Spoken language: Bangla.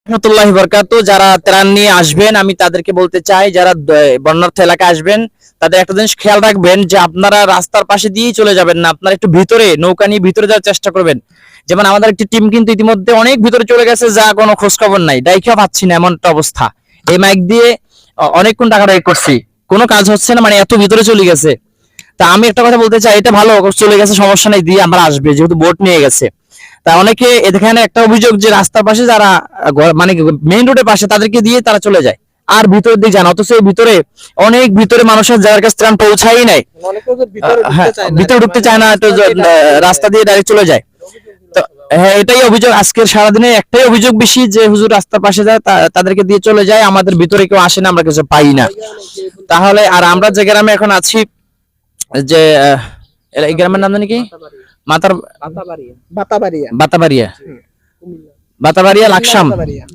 রহমতুল্লাহি বারাকাতুহু। যারা ত্রাণ নিয়ে আসবেন আমি তাদেরকে বলতে চাই, যারা বন্যার্থ এলাকায় আসবেন তাদের একটা জিনিস খেয়াল রাখবেন যে আপনারা রাস্তার পাশে দিয়েই চলে যাবেন না, আপনারা একটু ভিতরে নৌকা নিয়ে ভিতরে যাওয়ার চেষ্টা করবেন। যেমন আমাদের একটি টিম কিন্তু ইতিমধ্যে অনেক ভিতরে চলে গেছে, যা কোনো খোঁজ খবর নাই, ডাইকা পাচ্ছি না এমন একটা অবস্থা। এই মাইক দিয়ে অনেকক্ষণ টাকা রাই করছি, কোনো কাজ হচ্ছে না, মানে এত ভিতরে চলে গেছে। তা আমি একটা কথা বলতে চাই, এটা ভালো চলে গেছে, সমস্যা নেই, দিয়ে আমরা আসবে, যেহেতু বোট নিয়ে গেছে। তা অনেকে এখানে একটা অভিযোগ যে রাস্তার পাশে যারা মানে মেইন রোডের পাশে তাদেরকে দিয়ে তারা চলে যায় আর ভিতরের দিকে যান, অথচ এই ভিতরে অনেক ভিতরে মানুষের যার কাছে ত্রাণ পৌঁছাই নাই। হ্যাঁ, ভিতরে ঢুকতে চায় না, তো রাস্তা দিয়ে ডাইরেক্ট চলে যায়। তো হ্যাঁ, এটাই অভিযোগ আজকের সারাদিনে, একটাই অভিযোগ বেশি যে হুজুর রাস্তার পাশে যায় তাদেরকে দিয়ে চলে যায়, আমাদের ভিতরে কেউ আসে না, আমরা কিছু পাই না। তাহলে আর আমরা যে গ্রামে এখন আছি, যে এই গ্রামের নাম জানি কি, মাতার বাতাবাড়িয়া বাতাবাড়িয়া, বাতাবাড়িয়া লাকসাম,